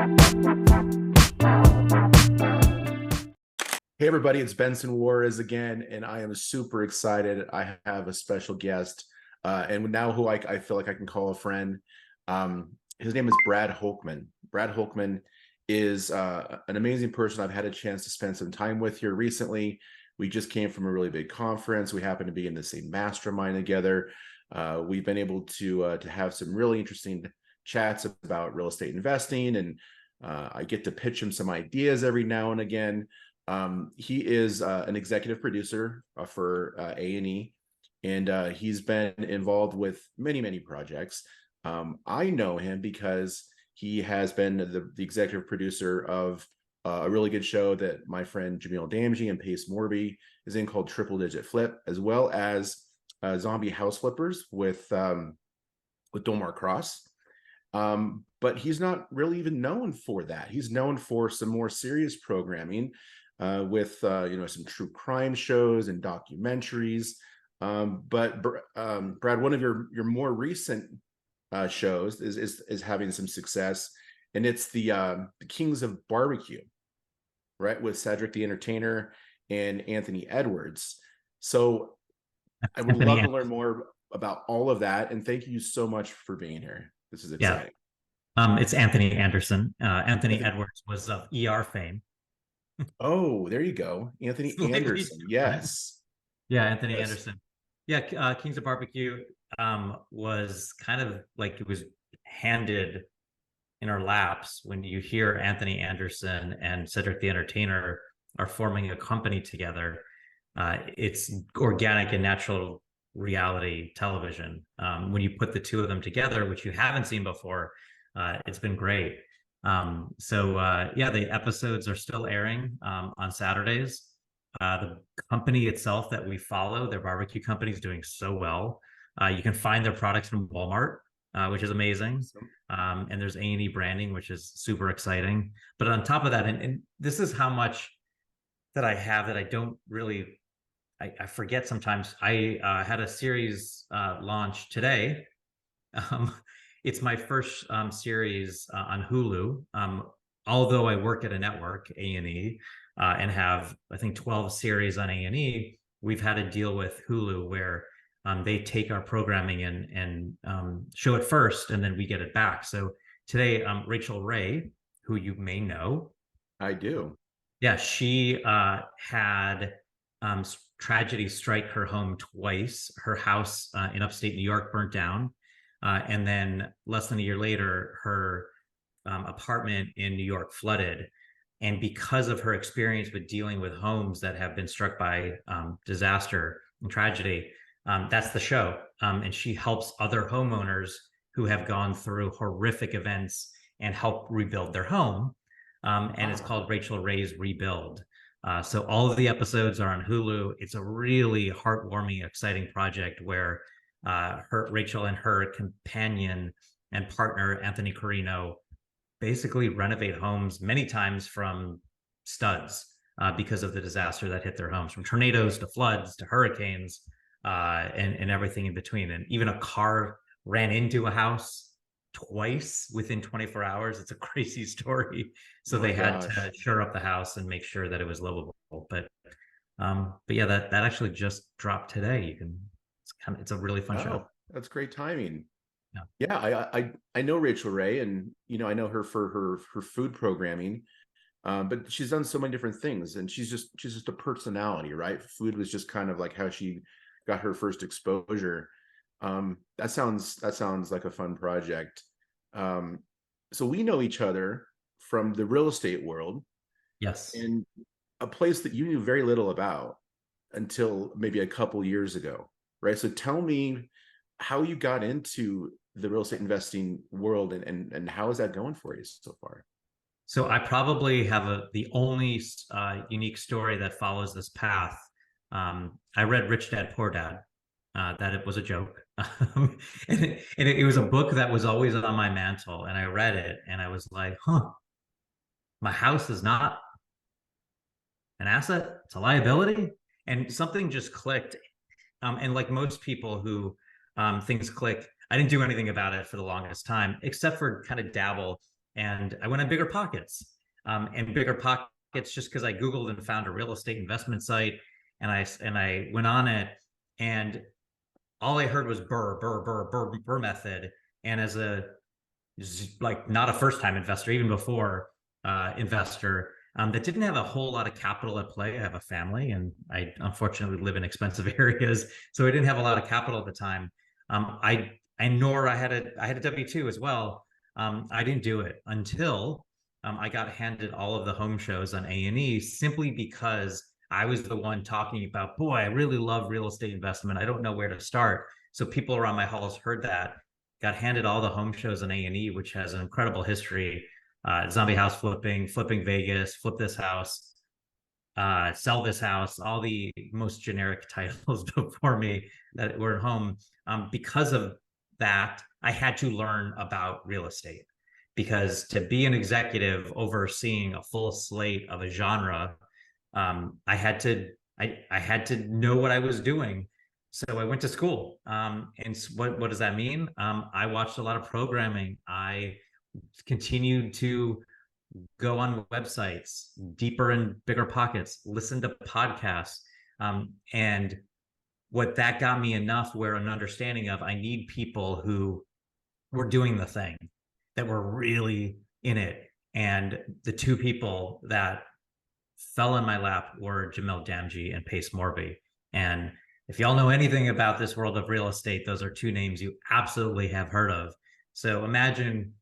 Hey everybody, it's Benson Juarez again, and I am super excited. I have a special guest, and now who I feel like I can call a friend. His name is Brad Holcman. Brad Holcman is an amazing person I've had a chance to spend some time with here recently. We just came from a really big conference. We happen to be in the same mastermind together. We've been able to have some really interesting chats about real estate investing, and I get to pitch him some ideas every now and again. He is an executive producer for A&E, and he's been involved with many projects. I know him because he has been the executive producer of a really good show that my friend Jamil Damji and Pace Morby is in called Triple Digit Flip, as well as Zombie House Flippers with Domar Cross. But he's not really even known for that. He's known for some more serious programming with some true crime shows and documentaries. But Brad, one of your more recent shows is having some success, and it's the Kings of Barbecue, right, with Cedric the Entertainer and Anthony Edwards. So I would love to learn more about all of that, and thank you so much for being here. This is exciting. It's Anthony Anderson. Anthony Edwards was of ER fame. Oh, there you go. Anthony Anderson. Yes. Yeah, Anthony Anderson. Yeah, Kings of Barbecue was kind of like it was handed in our laps when you hear Anthony Anderson and Cedric the Entertainer are forming a company together. It's organic and natural reality television. When you put the two of them together, which you haven't seen before, it's been great. The episodes are still airing on Saturdays. The company itself that we follow, their barbecue company, is doing so well. You can find their products from Walmart, which is amazing. And there's A&E branding, which is super exciting. But on top of that, and this is how much that I have that I don't really, I forget sometimes. I had a series launch today. It's my first series on Hulu. Although I work at a network, A&E, and have, I think, 12 series on A&E, we've had a deal with Hulu where they take our programming and show it first, and then we get it back. So today, Rachel Ray, who you may know. I do. Yeah, she had tragedy strike her home twice. Her house in upstate New York burnt down. And then less than a year later, her apartment in New York flooded. And because of her experience with dealing with homes that have been struck by disaster and tragedy, that's the show. And she helps other homeowners who have gone through horrific events and help rebuild their home. And it's called Rachel Ray's Rebuild. So all of the episodes are on Hulu. It's a really heartwarming, exciting project where Rachel and her companion and partner, Anthony Carino, basically renovate homes many times from studs because of the disaster that hit their homes, from tornadoes to floods to hurricanes and everything in between. And even a car ran into a house twice within 24 hours. It's a crazy story. So they had to shore up the house and make sure that it was livable. But yeah, that actually just dropped today. It's a really fun show. That's great timing. Yeah, I know Rachel Ray, and I know her for her food programming, but she's done so many different things, and she's just a personality, right? Food was just kind of like how she got her first exposure. That sounds like a fun project. So we know each other from the real estate world. Yes. And a place that you knew very little about until maybe a couple years ago, right? So tell me how you got into the real estate investing world, and how is that going for you so far? So I probably have the only unique story that follows this path. I read Rich Dad Poor Dad. That it was a joke. and it was a book that was always on my mantle, and I read it and I was like, my house is not an asset, it's a liability. And something just clicked. And like most people who things click, I didn't do anything about it for the longest time, except for kind of dabble and I went on Bigger Pockets, and Bigger Pockets just because I Googled and found a real estate investment site, and I went on it, and all I heard was burr method. And as a like not a first time investor, even before investor, that didn't have a whole lot of capital at play. I have a family, and I unfortunately live in expensive areas, so I didn't have a lot of capital at the time. Nor I had a W-2 as well. I didn't do it until I got handed all of the home shows on A&E, simply because I was the one talking about, boy, I really love real estate investment. I don't know where to start. So people around my halls heard that, got handed all the home shows on A&E, which has an incredible history. Zombie house flipping, flipping Vegas, flip this house, sell this house, all the most generic titles before me that were at home. Because of that, I had to learn about real estate, because to be an executive overseeing a full slate of a genre, I had to know what I was doing. So I went to school. And what does that mean? I watched a lot of programming. I continued to go on websites, deeper and Bigger Pockets, listen to podcasts. And what that got me enough where an understanding of, I need people who were doing the thing, that were really in it. And the two people that fell in my lap were Jamil Damji and Pace Morby. And if y'all know anything about this world of real estate, those are two names you absolutely have heard of. So imagine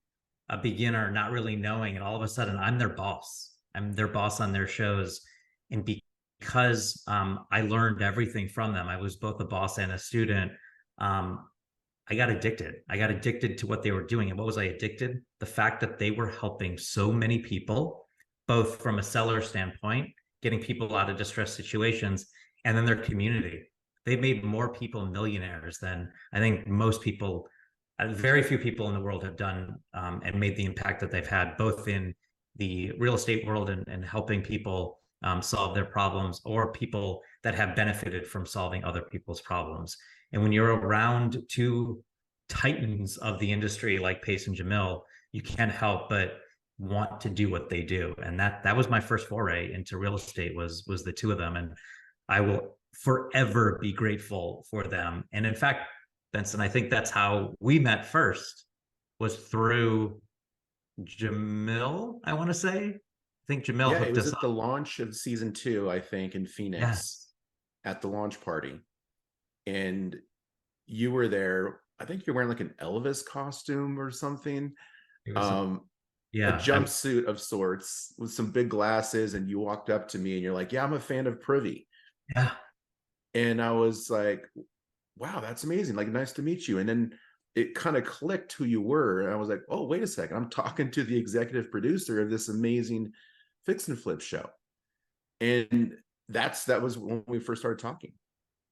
a beginner not really knowing, and all of a sudden I'm their boss. I'm their boss on their shows. And because I learned everything from them, I was both a boss and a student. I got addicted. I got addicted to what they were doing. And what was I addicted? The fact that they were helping so many people, both from a seller standpoint, getting people out of distressed situations, and then their community. They made more people millionaires than I think most people, very few people in the world have done, and made the impact that they've had, both in the real estate world and helping people solve their problems, or people that have benefited from solving other people's problems. And when you're around two titans of the industry like Pace and Jamil, you can't help but want to do what they do. And that was my first foray into real estate, was the two of them. And I will forever be grateful for them. And in fact, Benson, I think that's how we met first, was through Jamil, I want to say. I think Jamil Yeah, it hooked was us at the up. launch of season 2, I think, in Phoenix, Yes. at the launch party. And you were there. I think you're wearing like an Elvis costume or something. It was Um, a yeah, jumpsuit of sorts with some big glasses, and you walked up to me and you're like, "Yeah, I'm a fan of Privy." yeah. And I was like, "Wow, that's amazing. Like, nice to meet you." And then it kind of clicked who you were. And I was like, "Oh, wait a second. I'm talking to the executive producer of this amazing fix and flip show." And that was when we first started talking.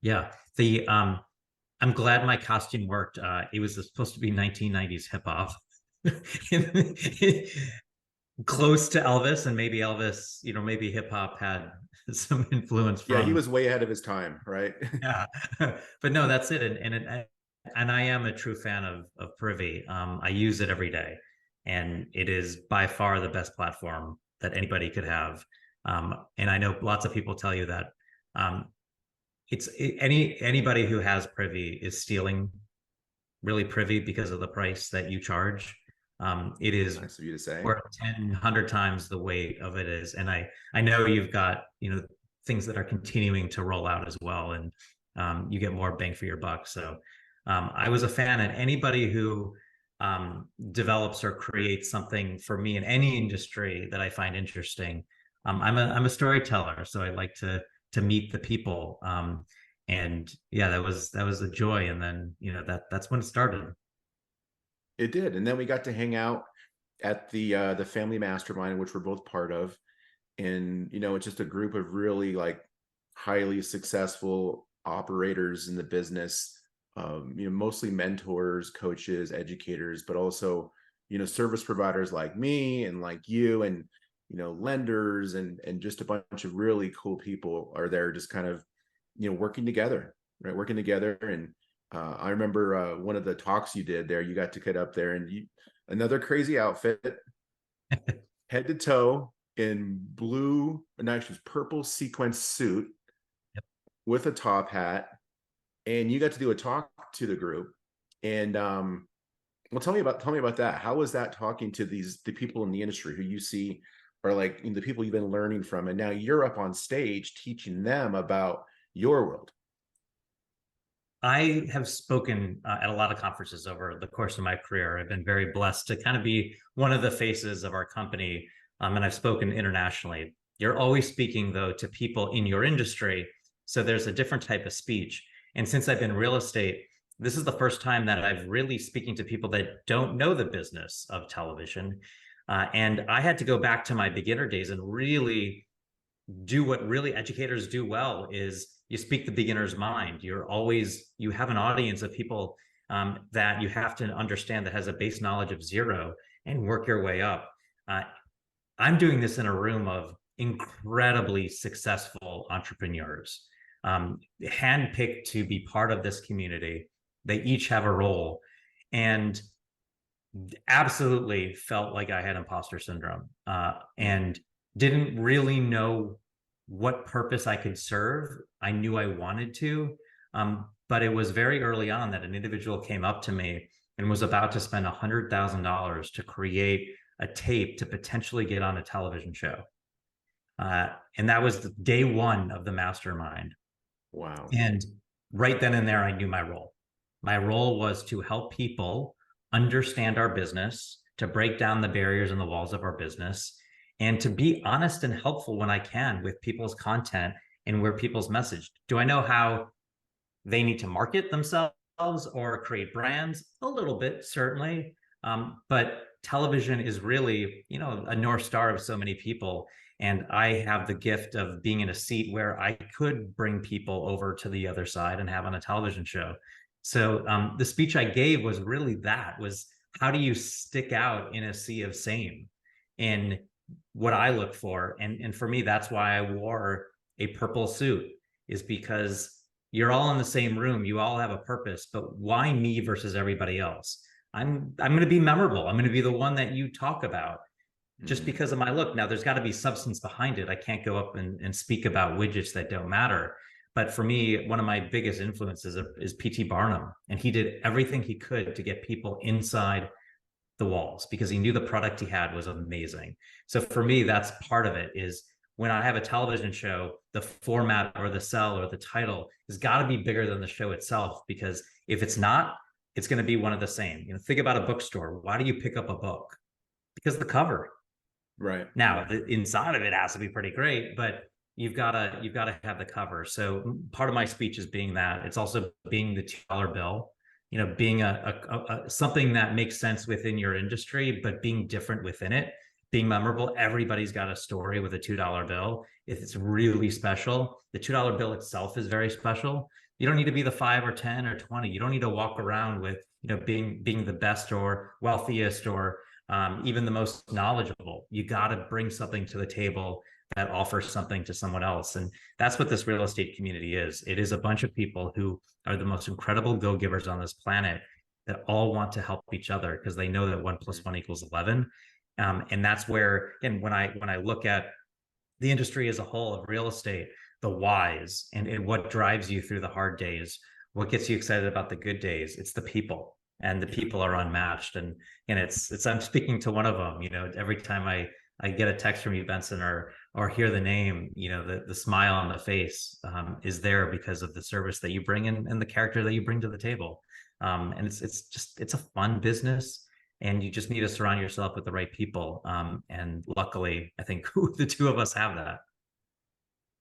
Yeah. I'm glad my costume worked. It was supposed to be 1990s hip hop. Close to Elvis, and maybe Elvis, maybe hip hop had some influence Yeah, he from. was way ahead of his time, right? Yeah. But no, that's it. And I am a true fan of Privy. I use it every day, and it is by far the best platform that anybody could have. And I know lots of people tell you that, anybody who has Privy is stealing really Privy, because of the price that you charge. It That's is nice of you to say. worth 10, 100 times the weight of it is. And I know you've got, things that are continuing to roll out as well. And you get more bang for your buck. So I was a fan, and anybody who develops or creates something for me in any industry that I find interesting. I'm a storyteller, so I like to meet the people. And yeah, that was a joy. And then, that's when it started. It did. And then we got to hang out at the family mastermind, which we're both part of. And it's just a group of really like highly successful operators in the business. Mostly mentors, coaches, educators, but also service providers like me and like you, and lenders, and just a bunch of really cool people are there, just kind of working together, right? Working together. And I remember one of the talks you did there, you got to get up there, and another crazy outfit, head to toe in blue, no, actually, purple sequence suit Yep. with a top hat, and you got to do a talk to the group. And well, tell me about that. How was that talking to the people in the industry who you see are like, you know, the people you've been learning from, and now you're up on stage teaching them about your world? I have spoken at a lot of conferences over the course of my career. I've been very blessed to kind of be one of the faces of our company, and I've spoken internationally. You're always speaking, though, to people in your industry. So there's a different type of speech. And since I've been in real estate, this is the first time that I've really speaking to people that don't know the business of television. And I had to go back to my beginner days and really do what really educators do well is you speak the beginner's mind. You have an audience of people that you have to understand that has a base knowledge of zero and work your way up. uh, I'm doing this in a room of incredibly successful entrepreneurs, handpicked to be part of this community. They each have a role, and absolutely felt like I had imposter syndrome, and didn't really know what purpose I could serve. I knew I wanted to, but it was very early on that an individual came up to me and was about to spend $100,000 to create a tape to potentially get on a television show. And that was the day one of the mastermind. Wow. And right then and there, I knew my role. My role was to help people understand our business, to break down the barriers and the walls of our business, and to be honest and helpful when I can with people's content and where people's message. Do I know how they need to market themselves or create brands? A little bit, certainly. But television is really, a North Star of so many people. And I have the gift of being in a seat where I could bring people over to the other side and have on a television show. So the speech I gave was really was how do you stick out in a sea of same? And what I look for, and for me, that's why I wore a purple suit, is because you're all in the same room, you all have a purpose, but why me versus everybody else? I'm going to be memorable. I'm going to be the one that you talk about just Mm. because of my look. Now, there's got to be substance behind it. I can't go up and speak about widgets that don't matter. But for me, one of my biggest influences is P.T. Barnum. And he did everything he could to get people inside the walls because he knew the product he had was amazing. So for me, that's part of it is when I have a television show, the format or the sell or the title has got to be bigger than the show itself, because if it's not, it's going to be one of the same. Think about a bookstore. Why do you pick up a book? Because the cover. Right. Now, the inside of it has to be pretty great, but you've got to have the cover. So part of my speech is being that. It's also being the $2 bill, being a something that makes sense within your industry, but being different within it, being memorable. Everybody's got a story with a $2 bill. If it's really special, the $2 bill itself is very special. You don't need to be the 5 or 10 or 20. You don't need to walk around with, being the best or wealthiest or even the most knowledgeable. You got to bring something to the table that offers something to someone else. And that's what this real estate community is. It is a bunch of people who are the most incredible go-givers on this planet that all want to help each other because they know that 1 + 1 = 11. And that's where, and when I look at the industry as a whole of real estate, the whys and what drives you through the hard days, what gets you excited about the good days, it's the people, and the people are unmatched. And it's I'm speaking to one of them. Every time I get a text from you, Benson, or hear the name, the smile on the face is there because of the service that you bring in and the character that you bring to the table. And it's a fun business, and you just need to surround yourself with the right people. And luckily, I think the two of us have that.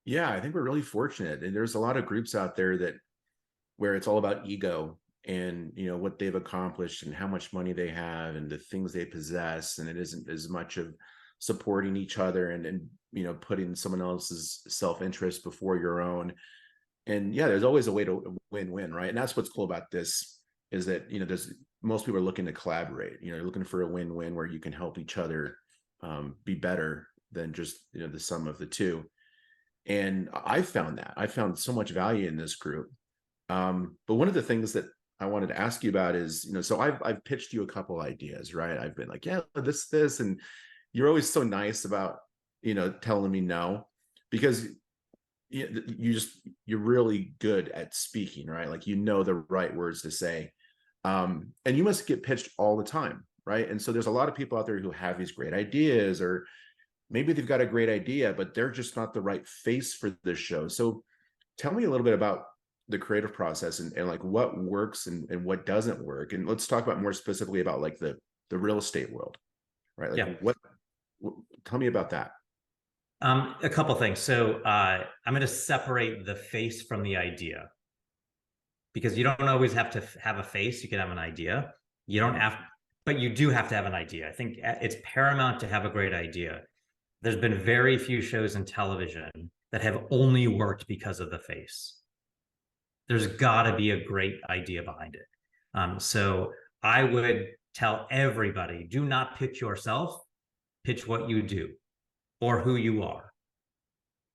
Yeah, I think we're really fortunate. And there's a lot of groups out there that where it's all about ego and what they've accomplished and how much money they have and the things they possess, and it isn't as much of supporting each other and putting someone else's self-interest before your own. And yeah, there's always a way to win-win, right? And that's what's cool about this is that there's most people are looking to collaborate. You're looking for a win-win where you can help each other be better than just the sum of the two. And I found so much value in this group. But one of the things that I wanted to ask you about is, so I've pitched you a couple ideas, right? I've been like, yeah, this, and you're always so nice about, telling me no, because you're really good at speaking, right? Like, the right words to say. And you must get pitched all the time, right? And so there's a lot of people out there who have these great ideas, or maybe they've got a great idea, but they're just not the right face for this show. So tell me a little bit about the creative process, and like what works and what doesn't work. And let's talk about more specifically about like the real estate world, right? Yeah. Like tell me about that. A couple things. So I'm going to separate the face from the idea, because you don't always have to have a face. You can have an idea. You don't have, but you do have to have an idea. I think it's paramount to have a great idea. There's been very few shows in television that have only worked because of the face. There's got to be a great idea behind it. So I would tell everybody, do not pitch yourself, pitch what you do or who you are.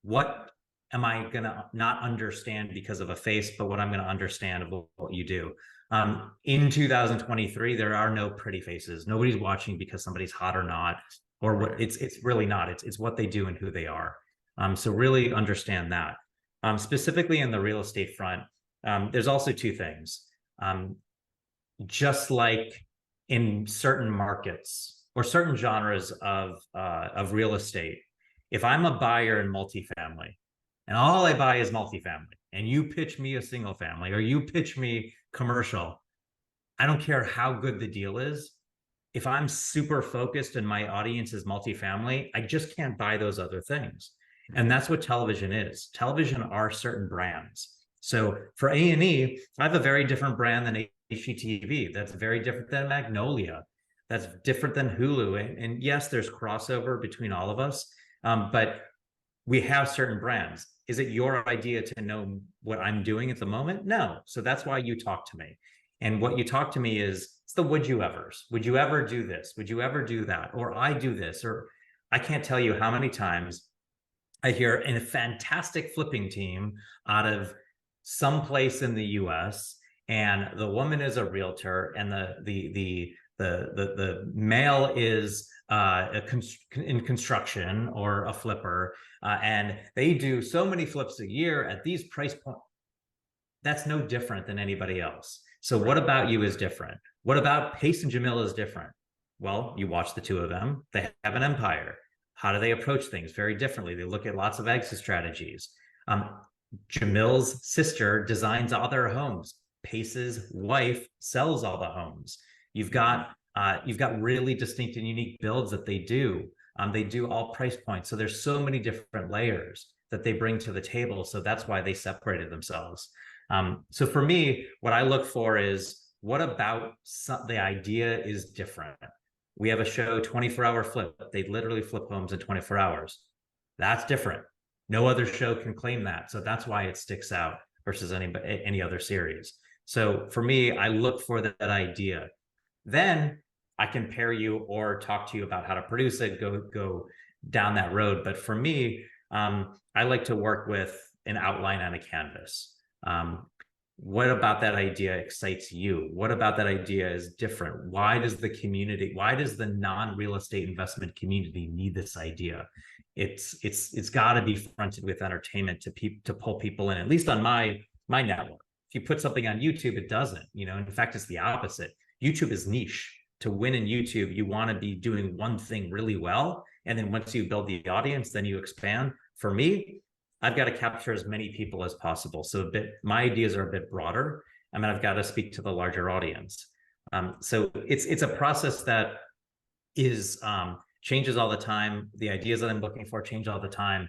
What am I going to not understand because of a face, but what I'm going to understand of what you do? In 2023, there are no pretty faces. Nobody's watching because somebody's hot or not, or what. It's really not. It's what they do and who they are. So really understand that. Specifically in the real estate front, there's also two things. Just like in certain markets or certain genres of real estate, if I'm a buyer in multifamily and all I buy is multifamily, and you pitch me a single family or you pitch me commercial, I don't care how good the deal is. If I'm super focused and my audience is multifamily, I just can't buy those other things. And that's what television is. Television are certain brands. So for A&E, I have a very different brand than HGTV. That's very different than Magnolia. That's different than Hulu. And yes, there's crossover between all of us, but we have certain brands. Is it your idea to know what I'm doing at the moment? No. So that's why you talk to me. And what you talk to me is, it's the would you evers. Would you ever do this? Would you ever do that? Or I do this, or I can't tell you how many times I hear in a fantastic flipping team out of someplace in the US, and the woman is a realtor and the male is in construction or a flipper, and they do so many flips a year at these price points. That's no different than anybody else. So what about you is different? What about Pace and Jamil is different? Well, you watch the two of them. They have an empire. How do they approach things? Very differently. They look at lots of exit strategies. Jamil's sister designs all their homes. Pace's wife sells all the homes. You've got really distinct and unique builds that they do. They do all price points. So there's so many different layers that they bring to the table. So that's why they separated themselves. So for me, what I look for is, what about the idea is different? We have a show, 24-hour flip. They literally flip homes in 24 hours. That's different. No other show can claim that. So that's why it sticks out versus any other series. So for me, I look for that idea. Then I can pair you or talk to you about how to produce it, go down that road. But for me, I like to work with an outline on a canvas. What about that idea excites you? What about that idea is different? Why does the non-real estate investment community need this idea? It's got to be fronted with entertainment to pull people in, at least on my network. If you put something on YouTube, it doesn't, in fact, it's the opposite. YouTube is niche. To win in YouTube, you want to be doing one thing really well. And then once you build the audience, then you expand. For me, I've got to capture as many people as possible. So my ideas are a bit broader. I mean, I've got to speak to the larger audience. So it's a process that is changes all the time. The ideas that I'm looking for change all the time.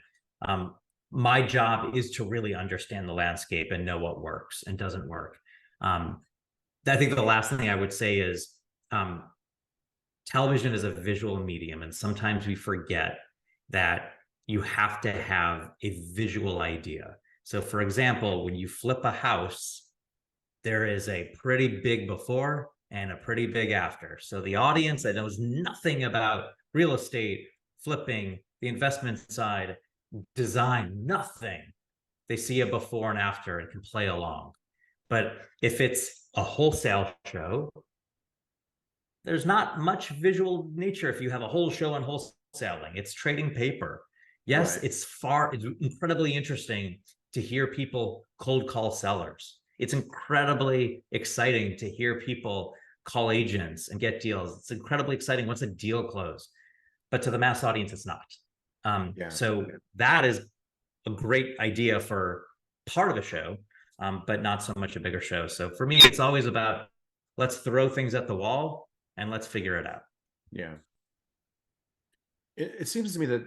My job is to really understand the landscape and know what works and doesn't work. I think the last thing I would say is, television is a visual medium, and sometimes we forget that you have to have a visual idea. So for example, when you flip a house, there is a pretty big before and a pretty big after. So the audience that knows nothing about real estate, flipping, the investment side, design, nothing, they see a before and after and can play along. But if it's a wholesale show, there's not much visual nature if you have a whole show on wholesale wholesaling, it's trading paper. Yes, Right. it's incredibly interesting to hear people cold call sellers. It's incredibly exciting to hear people call agents and get deals. It's incredibly exciting once a deal closes, but to the mass audience, it's not. Yeah. So that is a great idea for part of a show, but not so much a bigger show. So for me, it's always about let's throw things at the wall and let's figure it out. Yeah. It seems to me that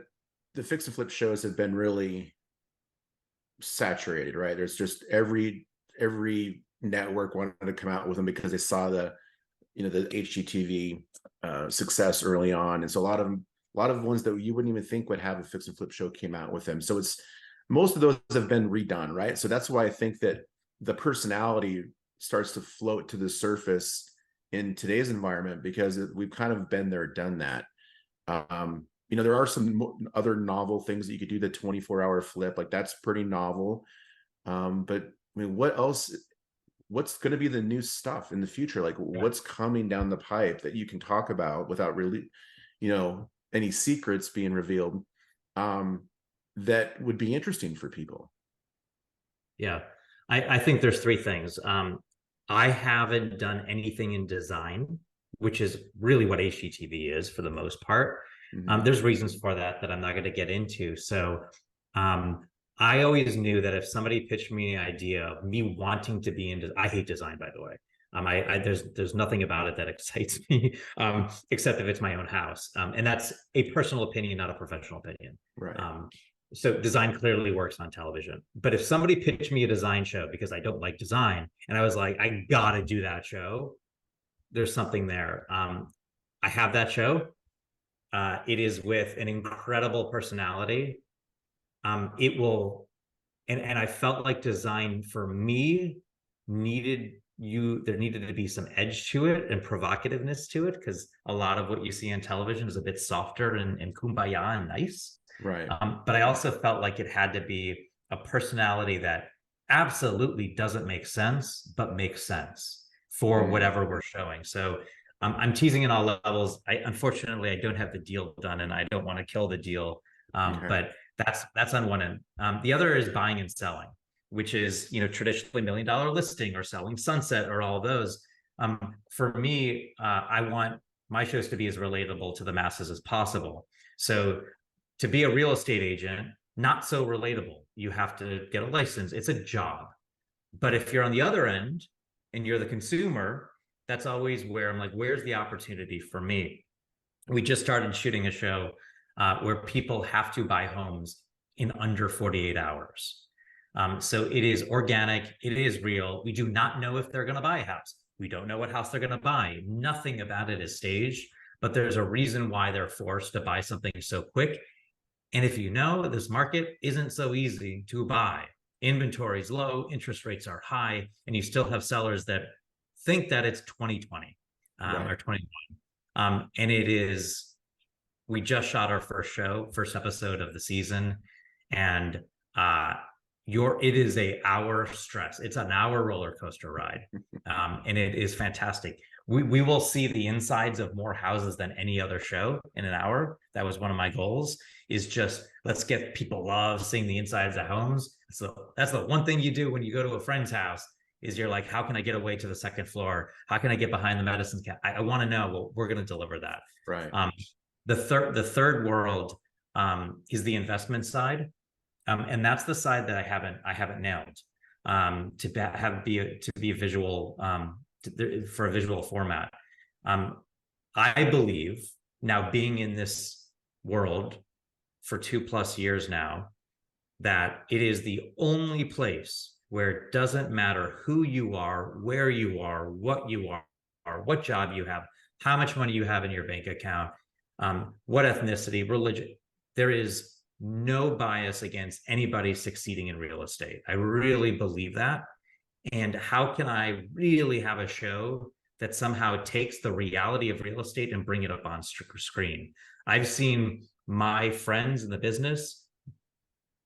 the fix and flip shows have been really saturated, right? There's just every network wanted to come out with them because they saw the HGTV success early on, and so a lot of ones that you wouldn't even think would have a fix and flip show came out with them. So it's most of those have been redone, right? So that's why I think that the personality starts to float to the surface in today's environment, because we've kind of been there, done that. There are some other novel things that you could do. The 24-hour flip, like that's pretty novel. But I mean, what else? What's going to be the new stuff in the future? Like what's coming down the pipe that you can talk about without really, any secrets being revealed, that would be interesting for people? Yeah, I think there's three things. I haven't done anything in design, which is really what HGTV is for the most part. Mm-hmm. There's reasons for that I'm not going to get into. So I always knew that if somebody pitched me an idea of me wanting to be I hate design, by the way. There's nothing about it that excites me, except if it's my own house. And that's a personal opinion, not a professional opinion. Right. So design clearly works on television. But if somebody pitched me a design show because I don't like design, and I was like, I gotta do that show, there's something there. I have that show. It is with an incredible personality. It will, and I felt like design for me there needed to be some edge to it and provocativeness to it, because a lot of what you see on television is a bit softer and kumbaya and nice. Right. But I also felt like it had to be a personality that absolutely doesn't make sense, but makes sense for whatever we're showing. So I'm teasing in all levels. Unfortunately, I don't have the deal done, and I don't want to kill the deal. But that's on one end. The other is buying and selling, which is traditionally $1 million listing or selling sunset or all those. For me, I want my shows to be as relatable to the masses as possible. So to be a real estate agent, not so relatable. You have to get a license. It's a job. But if you're on the other end and you're the consumer, that's always where I'm like, where's the opportunity for me? We just started shooting a show where people have to buy homes in under 48 hours. So it is organic. It is real. We do not know if they're going to buy a house. We don't know what house they're going to buy. Nothing about it is staged, but there's a reason why they're forced to buy something so quick. And if you know, this market isn't so easy to buy. Inventory is low, interest rates are high, and you still have sellers that think that it's 2020 or 21. And it is, we just shot our first episode of the season, and it is an hour stress. It's an hour roller coaster ride. And it is fantastic. We will see the insides of more houses than any other show in an hour. That was one of my goals, is just let's get people love seeing the insides of homes. So that's the one thing you do when you go to a friend's house, is you're like, how can I get away to the second floor? How can I get behind the medicine cabinet? I want to know. Well, we're going to deliver that. Right. The third world is the investment side. And that's the side that I haven't nailed, to be a visual, for a visual format. I believe, now being in this world for 2+ years now, that it is the only place where it doesn't matter who you are, where you are, what job you have, how much money you have in your bank account, what ethnicity, religion. There is no bias against anybody succeeding in real estate. I really believe that. And how can I really have a show that somehow takes the reality of real estate and bring it up on screen? I've seen my friends in the business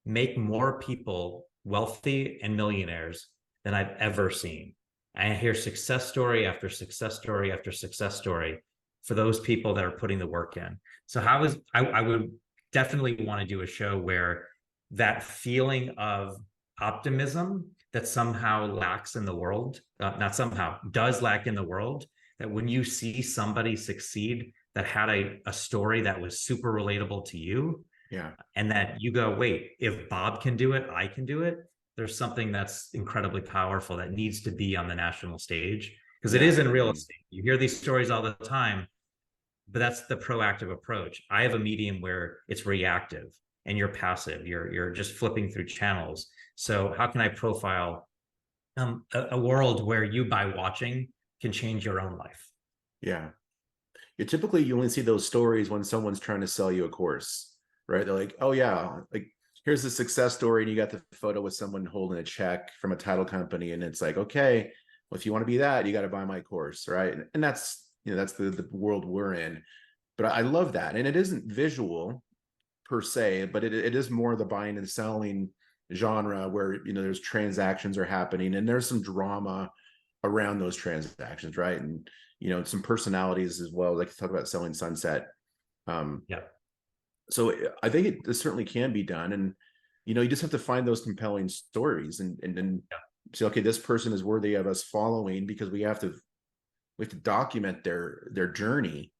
make more people wealthy and millionaires than I've ever seen. I hear success story after success story after success story for those people that are putting the work in. So I would definitely want to do a show where that feeling of optimism that somehow lacks in the world, not somehow, does lack in the world, that when you see somebody succeed that had a story that was super relatable to you, Yeah. and that you go, wait, if Bob can do it, I can do it. There's something that's incredibly powerful that needs to be on the national stage, because it Yeah. is in real estate. You hear these stories all the time, but that's the proactive approach. I have a medium where it's reactive and you're passive. You're just flipping through channels. So how can I profile a world where you, by watching, can change your own life? Yeah. Typically you only see those stories when someone's trying to sell you a course, right? They're like, oh yeah, like here's the success story, and you got the photo with someone holding a check from a title company, and it's like, okay, well, if you want to be that, you got to buy my course, right? And that's, that's the world we're in. But I love that. And it isn't visual per se, but it is more the buying and selling genre where, there's transactions are happening and there's some drama around those transactions, right? And some personalities as well. Like talk about Selling Sunset. Yeah. So I think it certainly can be done, and you just have to find those compelling stories and Yeah. say, okay, this person is worthy of us following, because we have to document their journey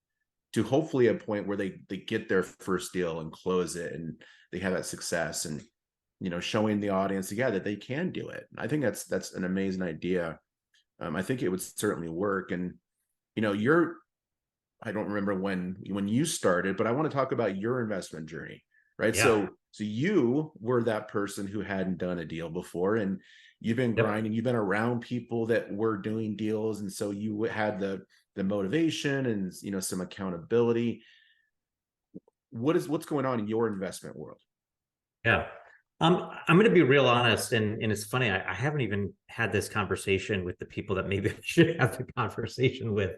to hopefully a point where they get their first deal and close it, and they have that success, and showing the audience, yeah, that they can do it. I think that's an amazing idea. I think it would certainly work. And you're, I don't remember when you started, but I want to talk about your investment journey, right? Yeah. So you were that person who hadn't done a deal before, and you've been Yep. grinding, you've been around people that were doing deals, and so you had the motivation and some accountability. What's going on in your investment world? Yeah. I'm going to be real honest, and it's funny. I haven't even had this conversation with the people that maybe I should have the conversation with.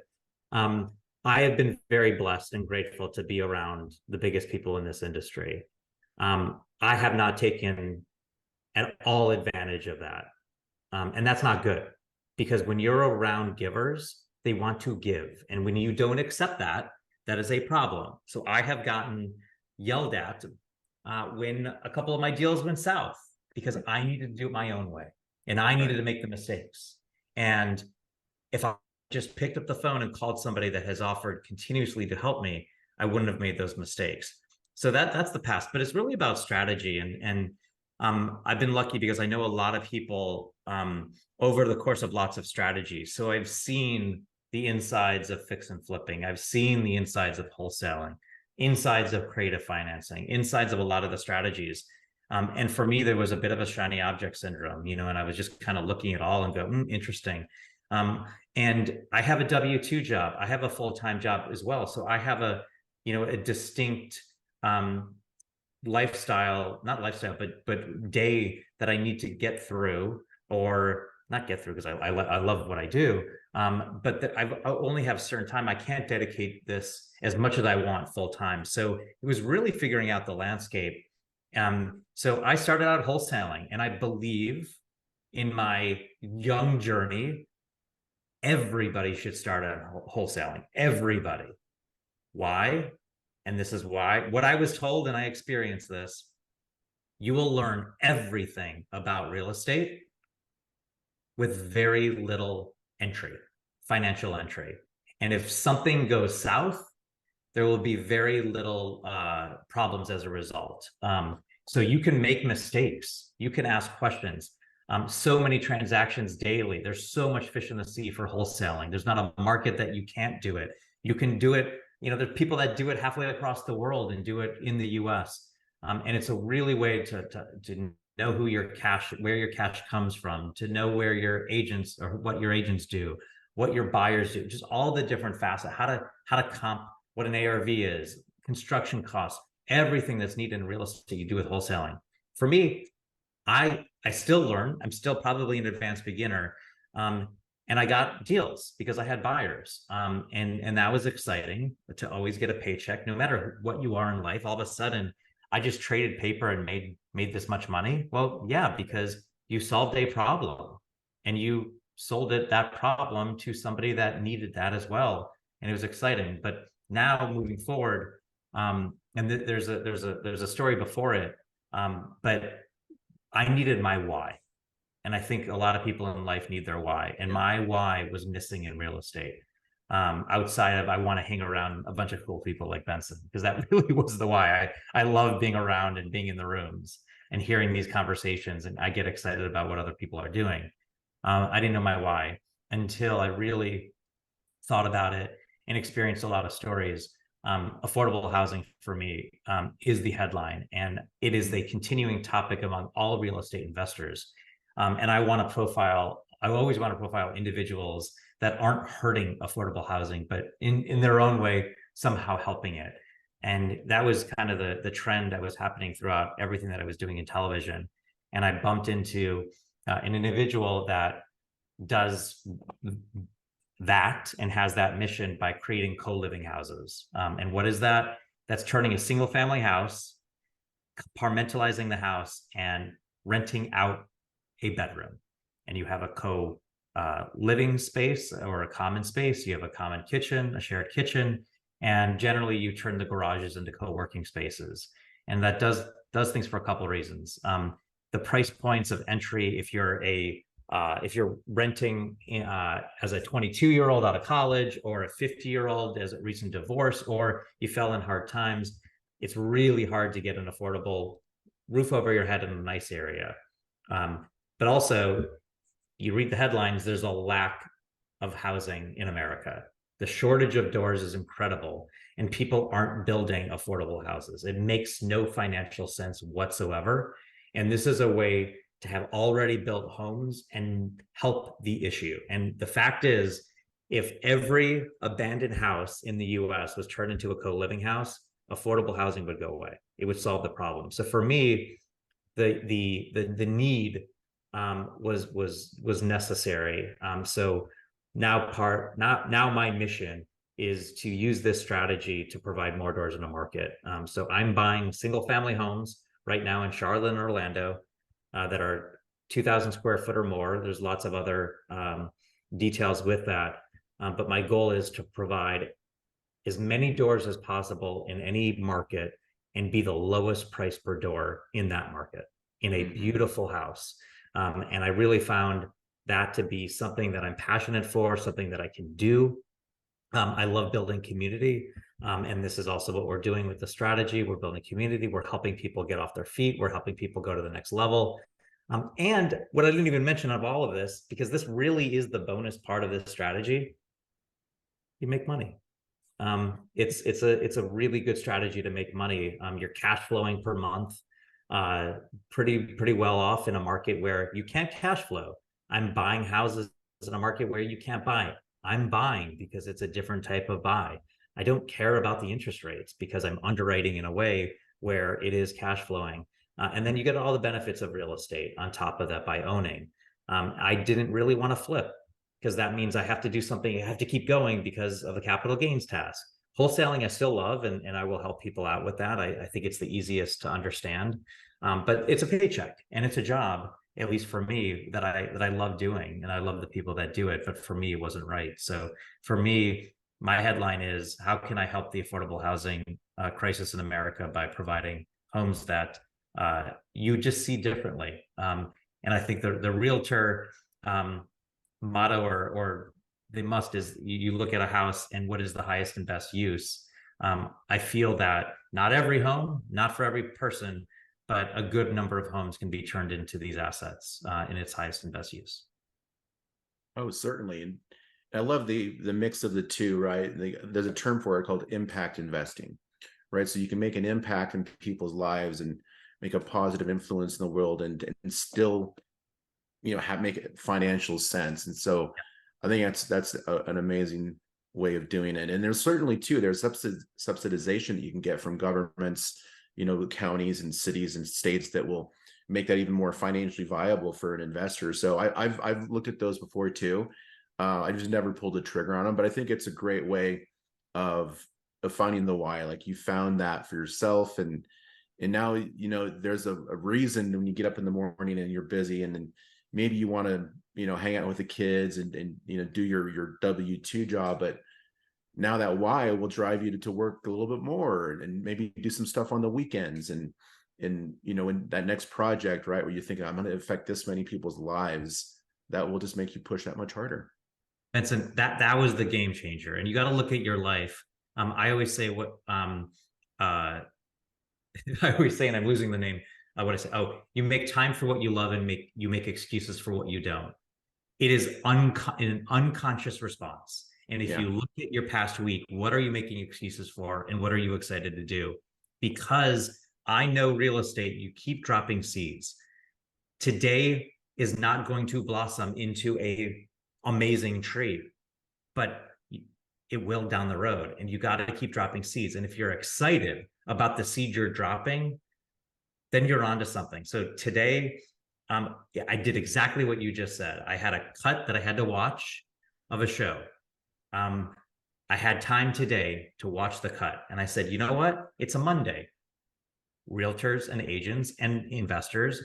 Um, I have been very blessed and grateful to be around the biggest people in this industry. I have not taken at all advantage of that, and that's not good, because when you're around givers, they want to give, and when you don't accept that, that is a problem. So I have gotten yelled at when a couple of my deals went south, because I needed to do it my own way and I needed Right. to make the mistakes. And if I just picked up the phone and called somebody that has offered continuously to help me, I wouldn't have made those mistakes. So that's the past, but it's really about strategy. And I've been lucky because I know a lot of people over the course of lots of strategies. So I've seen the insides of fix and flipping. I've seen the insides of wholesaling, insides of creative financing, insides of a lot of the strategies. And for me, there was a bit of a shiny object syndrome, and I was just kind of looking at all and go, interesting. And I have a W-2 job. I have a full-time job as well. So I have a distinct lifestyle, not lifestyle, but day that I need to get through, or not get through, because I love what I do. But that I only have certain time. I can't dedicate this as much as I want full time. So it was really figuring out the landscape. So I started out wholesaling, and I believe in my young journey, everybody should start out wholesaling. Everybody. Why? And this is why. What I was told, and I experienced this, you will learn everything about real estate with very little entry, financial entry. And if something goes south, there will be very little problems as a result. So you can make mistakes. You can ask questions. So many transactions daily. There's so much fish in the sea for wholesaling. There's not a market that you can't do it. You can do it. There's people that do it halfway across the world and do it in the US. And it's a really way to know who your cash, where your cash comes from, to know where your agents, or what your agents do, what your buyers do, just all the different facets, how to comp, what an ARV is, construction costs, everything that's needed in real estate you do with wholesaling. For me, I still learn. I'm still probably an advanced beginner. And I got deals because I had buyers. And that was exciting, to always get a paycheck, no matter what you are in life. All of a sudden, I just traded paper and made this much money. Well, yeah, because you solved a problem and you sold that problem to somebody that needed that as well. and it was exciting. But now moving forward, and there's a story before it, but I needed my why. And I think a lot of people in life need their why. And Yeah. my why was missing in real estate. Outside of I want to hang around a bunch of cool people like Benson, because that really was the why. I love being around and being in the rooms and hearing these conversations, and I get excited about what other people are doing. I didn't know my why until I really thought about it and experienced a lot of stories. Affordable housing for me is the headline, and it is a continuing topic among all real estate investors. And I want to profile, I always want to profile individuals that aren't hurting affordable housing, but in their own way, somehow helping it. And that was kind of the trend that was happening throughout everything that I was doing in television. And I bumped into an individual that does that and has that mission by creating co-living houses. And what is that? That's turning a single family house, compartmentalizing the house, and renting out a bedroom. And you have a living space or a common space. You have a common kitchen, a shared kitchen, and generally you turn the garages into co-working spaces. And that does things for a couple of reasons. The price points of entry, if you're renting as a 22-year-old out of college, or a 50-year-old as a recent divorce, or you fell in hard times, it's really hard to get an affordable roof over your head in a nice area. But also, you read the headlines, there's a lack of housing in America. The shortage of doors is incredible, and people aren't building affordable houses. It makes no financial sense whatsoever. And this is a way to have already built homes and help the issue. And the fact is, if every abandoned house in the US was turned into a co-living house, affordable housing would go away. It would solve the problem. So for me, the need was necessary. So now my mission is to use this strategy to provide more doors in the market. So I'm buying single family homes right now in Charlotte and Orlando that are 2,000 square foot or more. There's lots of other details with that. But my goal is to provide as many doors as possible in any market and be the lowest price per door in that market in a beautiful house. And I really found that to be something that I'm passionate for, something that I can do. I love building community. And this is also what we're doing with the strategy. We're building community. We're helping people get off their feet. We're helping people go to the next level. And what I didn't even mention of all of this, because this really is the bonus part of this strategy, you make money. It's a really good strategy to make money. You're cash flowing per month, pretty well off in a market where you can't cash flow. I'm buying houses in a market where you can't buy. I'm buying because it's a different type of buy. I don't care about the interest rates because I'm underwriting in a way where it is cash flowing. And then you get all the benefits of real estate on top of that by owning. I didn't really want to flip, because that means I have to do something. I have to keep going because of the capital gains tax. Wholesaling, I still love, and I will help people out with that. I think it's the easiest to understand, but it's a paycheck and it's a job, at least for me, that I love doing, and I love the people that do it. But for me, it wasn't right. So for me, my headline is, how can I help the affordable housing crisis in America by providing homes that you just see differently. And I think the realtor motto or the must is, you look at a house and what is the highest and best use. I feel that not every home, not for every person, but a good number of homes can be turned into these assets in its highest and best use. Oh, certainly. And I love the mix of the two, right? There's a term for it called impact investing, right? So you can make an impact in people's lives and make a positive influence in the world, and still, make financial sense. And so I think that's an amazing way of doing it. And there's certainly too, there's subsidization that you can get from governments, counties and cities and states that will make that even more financially viable for an investor. So I've looked at those before too. I just never pulled the trigger on them, but I think it's a great way of finding the why. Like, you found that for yourself, and now there's a reason when you get up in the morning and you're busy, and then maybe you want to hang out with the kids and do your W-2 job, but now that why will drive you to work a little bit more and maybe do some stuff on the weekends and in that next project, right, where you think I'm going to affect this many people's lives, that will just make you push that much harder. Benson, that was the game changer. And you got to look at your life. I always say I always say, and I'm losing the name. What I say? Oh, you make time for what you love, and you make excuses for what you don't. It is an unconscious response. And if you look at your past week, what are you making excuses for, and what are you excited to do? Because I know real estate, you keep dropping seeds. Today is not going to blossom into a amazing tree, but it will down the road, and you got to keep dropping seeds. And if you're excited about the seed you're dropping, then you're onto something. So today, I did exactly what you just said. I had a cut that I had to watch of a show. I had time today to watch the cut, and I said, you know what? It's a Monday. Realtors and agents and investors,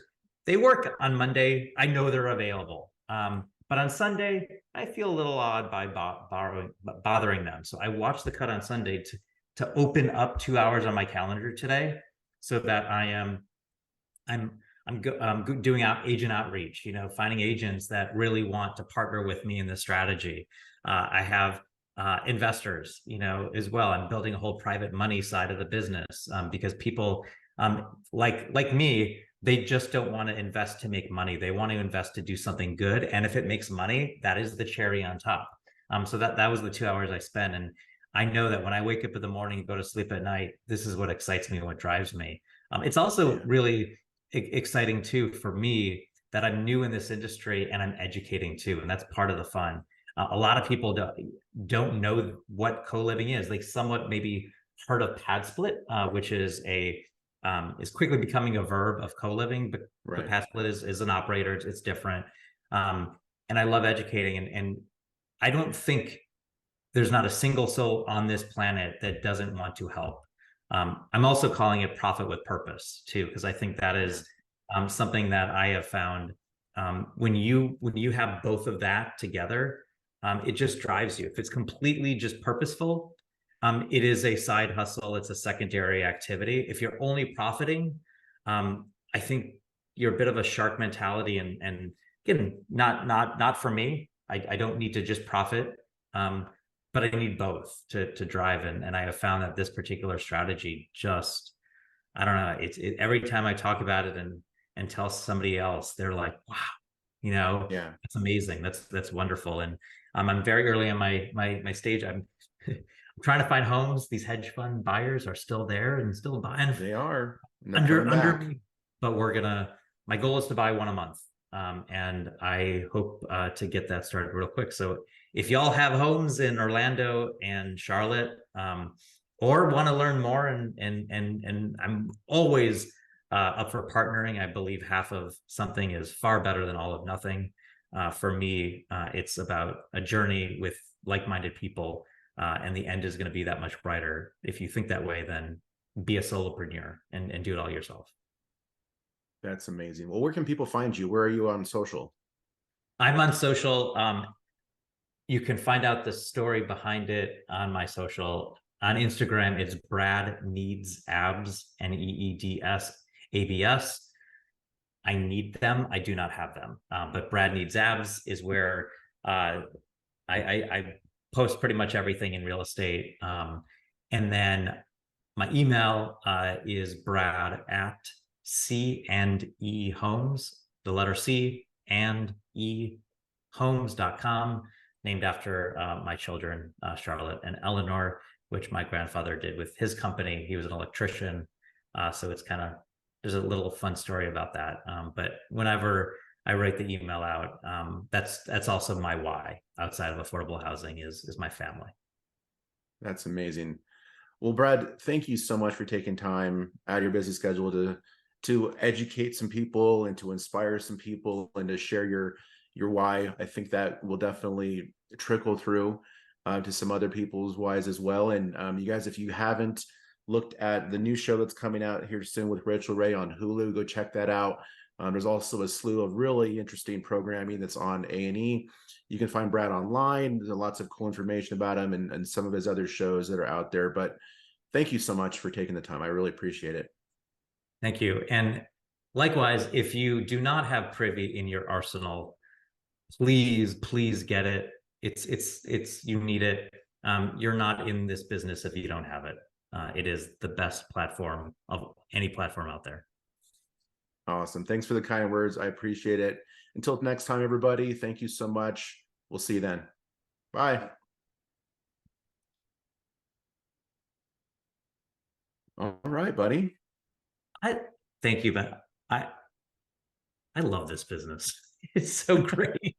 they work on Monday. I know they're available. But on Sunday, I feel a little odd by bothering them. So I watched the cut on Sunday to open up 2 hours on my calendar today, so that I'm doing agent outreach. Finding agents that really want to partner with me in this strategy. I have investors, as well. I'm building a whole private money side of the business, because people like me, they just don't want to invest to make money. They want to invest to do something good. And if it makes money, that is the cherry on top. So that was the 2 hours I spent. And I know that when I wake up in the morning and go to sleep at night, this is what excites me and what drives me. It's also really exciting too for me that I'm new in this industry and I'm educating too. And that's part of the fun. A lot of people don't know what co-living is. They somewhat maybe heard of pad split, which is quickly becoming a verb of co-living, but Right. pad split is an operator. It's different. And I love educating, and I don't think there's not a single soul on this planet that doesn't want to help. I'm also calling it profit with purpose too, because I think that is something that I have found. When you have both of that together, it just drives you. If it's completely just purposeful, it is a side hustle. It's a secondary activity. If you're only profiting, I think you're a bit of a shark mentality, and again, not for me. I don't need to just profit, but I need both to drive. And I have found that this particular strategy just, I don't know. Every time I talk about it and tell somebody else, they're like, wow, it's amazing. That's wonderful. And I'm very early in my stage. I'm trying to find homes. These hedge fund buyers are still there and still buying. They are under me, but my goal is to buy one a month. And I hope to get that started real quick. So if y'all have homes in Orlando and Charlotte, or want to learn more, and I'm always up for partnering. I believe half of something is far better than all of nothing. For me, it's about a journey with like-minded people, and the end is going to be that much brighter. If you think that way, then be a solopreneur and do it all yourself. That's amazing. Well, where can people find you? Where are you on social? I'm on social. You can find out the story behind it on my social. On Instagram, it's Brad Needs Abs, NEEDS ABS. I need them. I do not have them. But Brad Needs Abs is where I post pretty much everything in real estate. And then my email is Brad at C&E Homes, the letter C and E homes.com, named after my children, Charlotte and Eleanor, which my grandfather did with his company. He was an electrician. So it's there's a little fun story about that. But whenever I write the email out, that's also my why outside of affordable housing is my family. That's amazing. Well, Brad, thank you so much for taking time out of your busy schedule to educate some people and to inspire some people and to share your why. I think that will definitely trickle through to some other people's whys as well. And you guys, if you haven't looked at the new show that's coming out here soon with Rachel Ray on Hulu. Go check that out. There's also a slew of really interesting programming that's on A&E. You can find Brad online. There's lots of cool information about him and some of his other shows that are out there. But thank you so much for taking the time. I really appreciate it. Thank you. And likewise, if you do not have Privy in your arsenal, please get it. It's you need it. You're not in this business if you don't have it. It is the best platform of any platform out there. Awesome. Thanks for the kind words. I appreciate it. Until next time, everybody, thank you so much. We'll see you then. Bye. All right, buddy. Thank you, but I love this business. It's so great.